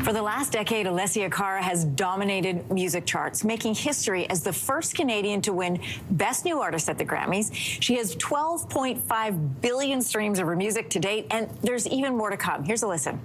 For the last decade, Alessia Cara has dominated music charts, making history as the first Canadian to win Best New Artist at the Grammys. She has 12.5 billion streams of her music to date, and there's even more to come. Here's a listen.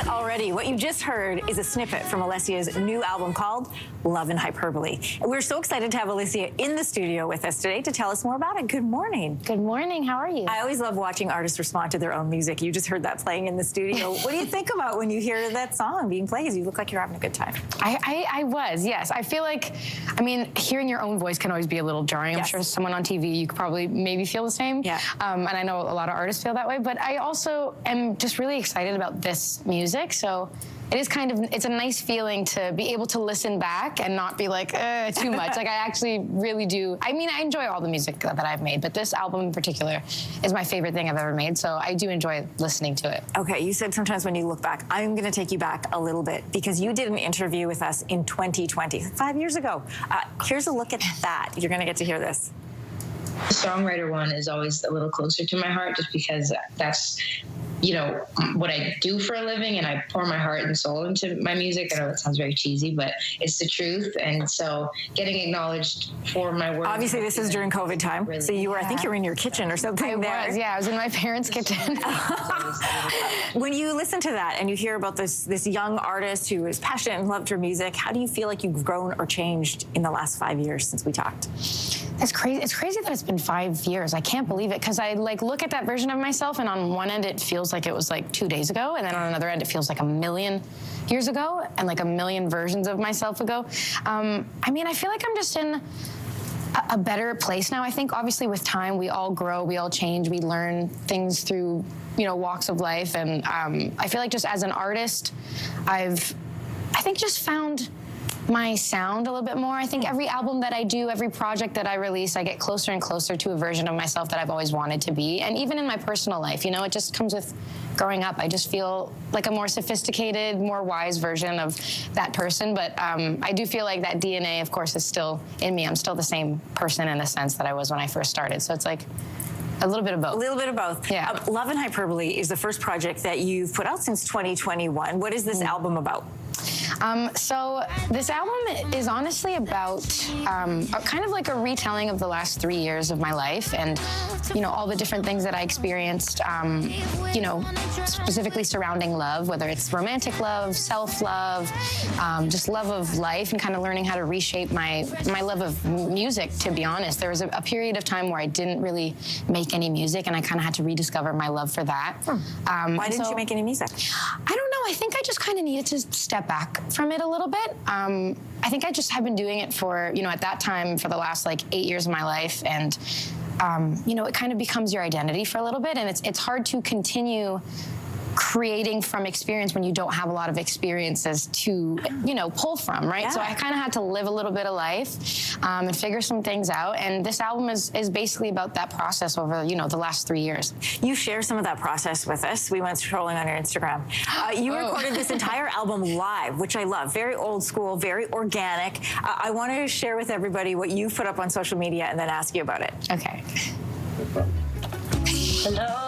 Already, what you just heard is a snippet from Alessia's new album called Love and Hyperbole. And we're so excited to have Alessia in the studio with us today to tell us more about it. Good morning. Good morning. How are you? I always love watching artists respond to their own music. You just heard that playing in the studio. What do you think about when you hear that song being played? You look like you're having a good time. I was, yes. I feel like, I mean, hearing your own voice can always be a little jarring. Yes. I'm sure someone on TV, you could probably maybe feel the same. Yeah. And I know a lot of artists feel that way, but I also am just really excited about this music. So it is kind of, it's a nice feeling to be able to listen back and not be like, too much. Like, I actually really do. I mean, I enjoy all the music that I've made, but this album in particular is my favorite thing I've ever made. So I do enjoy listening to it. Okay, you said sometimes when you look back, I'm going to take you back a little bit because you did an interview with us in 2020, 5 years ago. Here's a look at that. You're going to get to hear this. The songwriter one is always a little closer to my heart just because that's, you know, what I do for a living, and I pour my heart and soul into my music. I know that sounds very cheesy, but it's the truth. And so getting acknowledged for my work. Obviously, this is during COVID time. Really, so you were, I think you were in your kitchen or something. I was in my parents' kitchen. When you listen to that and you hear about this young artist who is passionate and loved her music, how do you feel like you've grown or changed in the last 5 years since we talked? It's crazy. It's crazy that it's been 5 years. I can't believe it, because I look at that version of myself, and on one end it feels like it was like 2 days ago, and then on another end it feels like a million years ago, and like a million versions of myself ago. I mean, I feel like I'm just in a better place now. I think obviously with time we all grow, we all change, we learn things through, you know, walks of life, and I feel like just as an artist, I think just found my sound a little bit more. I think every album that I do, every project that I release, I get closer and closer to a version of myself that I've always wanted to be. And even in my personal life, you know, it just comes with growing up. I just feel like a more sophisticated, more wise version of that person. But I do feel like that DNA, of course, is still in me. I'm still the same person in the sense that I was when I first started. So it's like a little bit of both. A little bit of both. Yeah. Love and Hyperbole is the first project that you've put out since 2021. What is this album about? So this album is honestly about kind of like a retelling of the last 3 years of my life, and you know, all the different things that I experienced, you know, specifically surrounding love, whether it's romantic love, self-love, just love of life, and kind of learning how to reshape my love of music, to be honest. There was a period of time where I didn't really make any music, and I kind of had to rediscover my love for that. Why didn't you make any music? I don't know. I think I just kind of needed to step back from it a little bit. I think I just have been doing it for, you know, at that time, for the last like 8 years of my life, and you know, it kind of becomes your identity for a little bit, and it's hard to continue creating from experience when you don't have a lot of experiences to, you know, pull from, right? Yeah. So I kind of had to live a little bit of life and figure some things out. And this album is basically about that process over, you know, the last 3 years. You share some of that process with us. We went scrolling on your Instagram. You recorded this entire album live, which I love. Very old school, very organic. I want to share with everybody what you put up on social media and then ask you about it. Okay. Hello.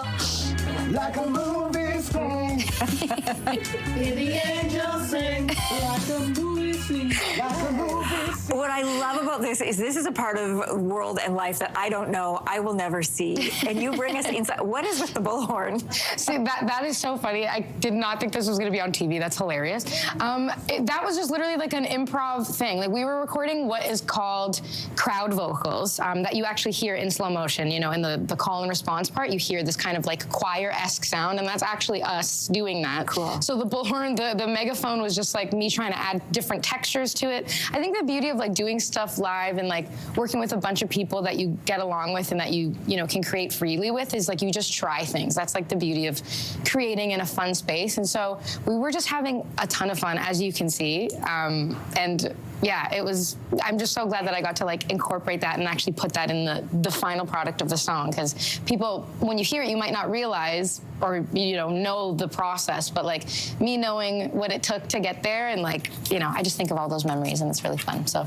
Like a movie screen. Hear the angels sing. Like a movie scene. Like a movie scene. What I love about this is a part of world and life that I don't know, I will never see. And you bring us inside. What is with the bullhorn? See, that is so funny. I did not think this was going to be on TV. That's hilarious. That was just literally like an improv thing. Like, we were recording what is called crowd vocals that you actually hear in slow motion. You know, in the call and response part, you hear this kind of like choir-esque sound, and that's actually us doing that. Cool. So the bullhorn, the megaphone was just like me trying to add different textures to it. I think the beauty of like doing stuff live and like working with a bunch of people that you get along with and that you know, can create freely with is like you just try things. That's like the beauty of creating in a fun space. And so we were just having a ton of fun, as you can see. And yeah, it was, I'm just so glad that I got to like incorporate that and actually put that in the final product of the song, because people, when you hear it, you might not realize or know the process, but like me knowing what it took to get there, and like I just think of all those memories, and it's really fun. So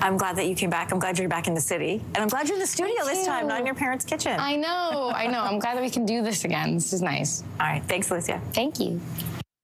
I'm glad that you came back. I'm glad you're back in the city, and I'm glad you're in the studio this time, not in your parents' kitchen. I know. I'm glad that we can do this again. This is nice. All right, thanks, Alessia. Thank you.